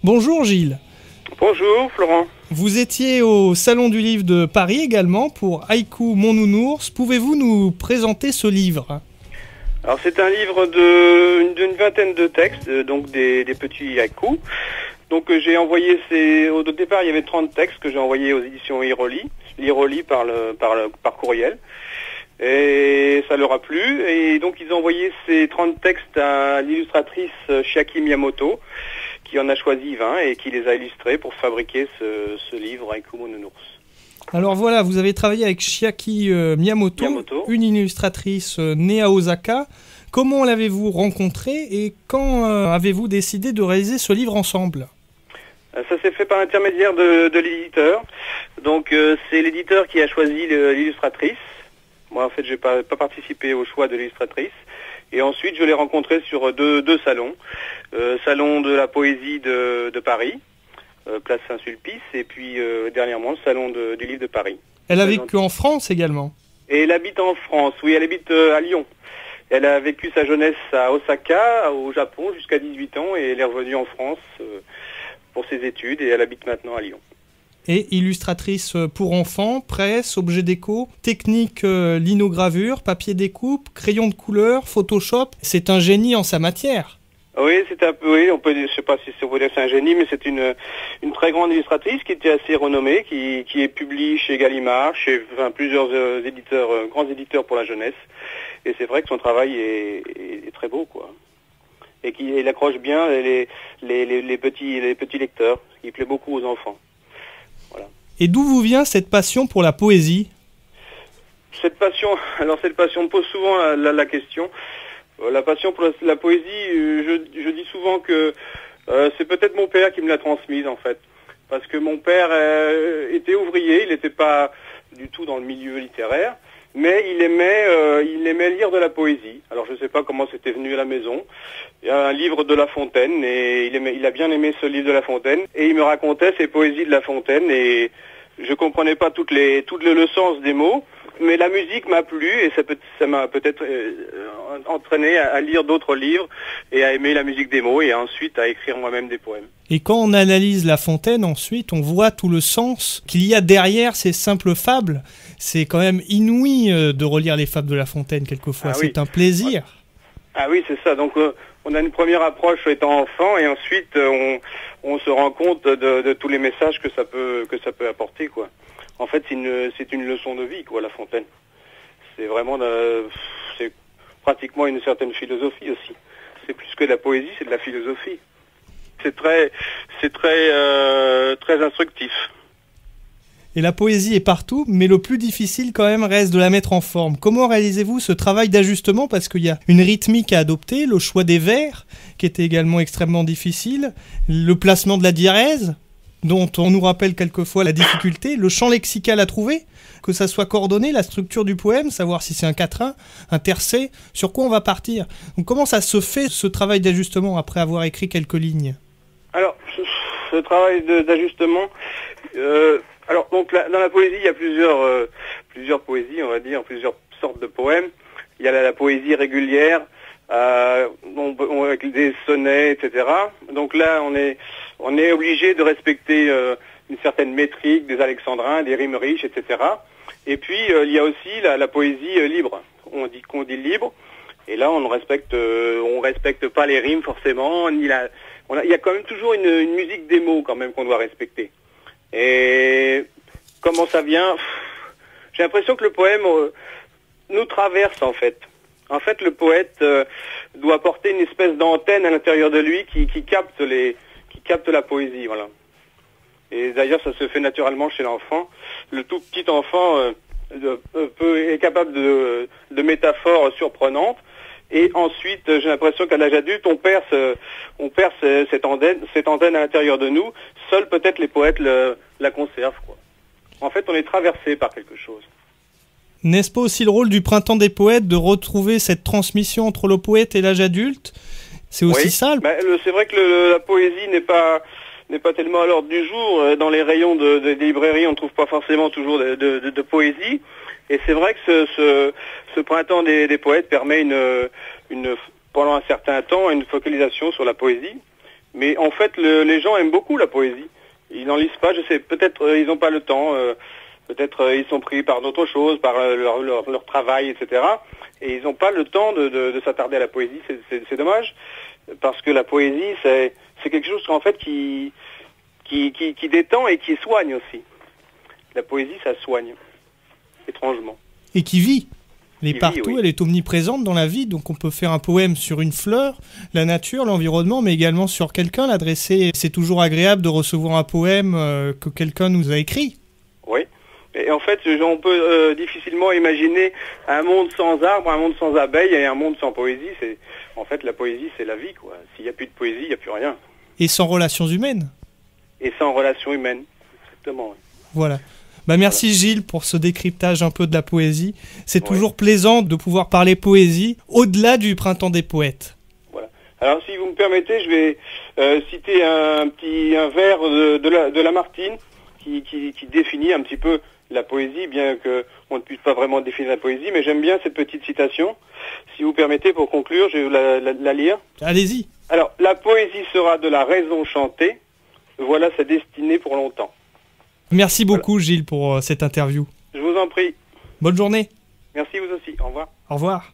Bonjour Gilles. Bonjour Florent. Vous étiez au Salon du Livre de Paris également pour Haïku Mon Nounours. Pouvez-vous nous présenter ce livre ? Alors c'est un livre d'une vingtaine de textes, donc des petits haïkus. Donc j'ai envoyé au départ il y avait 30 textes que j'ai envoyés aux éditions Liroli par courriel. Et ça leur a plu. Et donc ils ont envoyé ces 30 textes à l'illustratrice Chiaki Miyamoto, qui en a choisi 20 et qui les a illustrés pour fabriquer ce livre Haïku Mon Nounours. Alors voilà, vous avez travaillé avec Chiaki Miyamoto, une illustratrice née à Osaka. Comment l'avez-vous rencontrée et quand avez-vous décidé de réaliser ce livre ensemble ? Ça s'est fait par l'intermédiaire de l'éditeur. Donc c'est l'éditeur qui a choisi l'illustratrice. Moi en fait j'ai pas participé au choix de l'illustratrice. Et ensuite je l'ai rencontrée sur deux salons. Salon de la poésie de Paris, place Saint-Sulpice, et puis dernièrement le salon du livre de Paris. Elle a vécu en France également ? Et elle habite en France, oui, elle habite à Lyon. Elle a vécu sa jeunesse à Osaka, au Japon, jusqu'à 18 ans, et elle est revenue en France pour ses études, et elle habite maintenant à Lyon. Et illustratrice pour enfants, presse, objets déco, technique linogravure, papier découpe, crayon de couleur, Photoshop. C'est un génie en sa matière. Oui, c'est un peu, oui, on peut dire, je sais pas si on peut dire que c'est un génie, mais c'est une très grande illustratrice qui était assez renommée, qui est publiée chez Gallimard, chez plusieurs grands éditeurs pour la jeunesse. Et c'est vrai que son travail est très beau, quoi. Et qu'il accroche bien les petits lecteurs. Il plaît beaucoup aux enfants. Voilà. Et d'où vous vient cette passion pour la poésie ? Cette passion me pose souvent la question. La passion pour la poésie, je dis souvent que c'est peut-être mon père qui me l'a transmise en fait. Parce que mon père était ouvrier, il n'était pas du tout dans le milieu littéraire, mais il aimait lire de la poésie. Alors je ne sais pas comment c'était venu à la maison. Il y a un livre de La Fontaine et il a bien aimé ce livre de La Fontaine. Et il me racontait ses poésies de La Fontaine et je comprenais pas tout le sens des mots. Mais la musique m'a plu et ça m'a peut-être entraîné à lire d'autres livres et à aimer la musique des mots et ensuite à écrire moi-même des poèmes. Et quand on analyse La Fontaine, ensuite, on voit tout le sens qu'il y a derrière ces simples fables. C'est quand même inouï de relire les fables de La Fontaine quelquefois. C'est un plaisir. Ah oui, c'est ça. Donc on a une première approche étant enfant et ensuite on se rend compte de tous les messages que ça peut apporter, quoi. En fait, c'est une leçon de vie, quoi, La Fontaine. C'est vraiment, c'est pratiquement une certaine philosophie aussi. C'est plus que de la poésie, c'est de la philosophie. C'est très instructif. Et la poésie est partout, mais le plus difficile quand même reste de la mettre en forme. Comment réalisez-vous ce travail d'ajustement ? Parce qu'il y a une rythmique à adopter, le choix des vers, qui était également extrêmement difficile, le placement de la diérèse, dont on nous rappelle quelquefois la difficulté, le champ lexical à trouver, que ça soit coordonné, la structure du poème, savoir si c'est un quatrain, un tercé, sur quoi on va partir. Donc comment ça se fait ce travail d'ajustement après avoir écrit quelques lignes ? Alors, ce travail d'ajustement, donc dans la poésie, il y a plusieurs poésies, on va dire, plusieurs sortes de poèmes. Il y a la poésie régulière, avec des sonnets, etc. Donc là, on est obligé de respecter une certaine métrique, des alexandrins, des rimes riches, etc. Et puis il y a aussi la poésie libre. Qu'on dit libre. Et là, on respecte pas les rimes forcément. Il y a quand même toujours une musique des mots quand même qu'on doit respecter. Et comment ça vient ? J'ai l'impression que le poème nous traverse en fait. En fait, le poète doit porter une espèce d'antenne à l'intérieur de lui qui capte la poésie, voilà. Et d'ailleurs, ça se fait naturellement chez l'enfant. Le tout petit enfant est capable de métaphores surprenantes. Et ensuite, j'ai l'impression qu'à l'âge adulte, on perd cette antenne à l'intérieur de nous. Seuls peut-être les poètes la conservent, quoi. En fait, on est traversé par quelque chose. N'est-ce pas aussi le rôle du Printemps des poètes de retrouver cette transmission entre le poète et l'âge adulte ? C'est aussi ça. C'est vrai que la poésie n'est pas tellement à l'ordre du jour. Dans les rayons des librairies, on ne trouve pas forcément toujours de poésie. Et c'est vrai que ce Printemps des poètes permet pendant un certain temps une focalisation sur la poésie. Mais en fait, les gens aiment beaucoup la poésie. Ils n'en lisent pas, je sais, peut-être ils n'ont pas le temps, peut-être ils sont pris par d'autres choses, par leur travail, etc. Et ils n'ont pas le temps de s'attarder à la poésie. C'est dommage, parce que la poésie, c'est quelque chose en fait qui détend et qui soigne aussi. La poésie, ça soigne, étrangement. Et qui vit. Elle est Qui partout, vit, oui. elle est omniprésente dans la vie, donc on peut faire un poème sur une fleur, la nature, l'environnement, mais également sur quelqu'un, l'adresser. C'est toujours agréable de recevoir un poème que quelqu'un nous a écrit. Oui. Et en fait, on peut difficilement imaginer un monde sans arbres, un monde sans abeilles et un monde sans poésie. En fait, la poésie, c'est la vie, quoi. S'il n'y a plus de poésie, il n'y a plus rien. Et sans relations humaines. Et sans relations humaines. Exactement, oui. Voilà. Merci Gilles pour ce décryptage un peu de la poésie. C'est Ouais. toujours plaisant de pouvoir parler poésie au-delà du printemps des poètes. Voilà. Alors, si vous me permettez, je vais citer un vers de Lamartine qui définit un petit peu la poésie, bien qu'on ne puisse pas vraiment définir la poésie, mais j'aime bien cette petite citation. Si vous permettez, pour conclure, je vais vous la lire. Allez-y. Alors, la poésie sera de la raison chantée, voilà sa destinée pour longtemps. Merci beaucoup Gilles pour cette interview. Je vous en prie. Bonne journée. Merci vous aussi. Au revoir. Au revoir.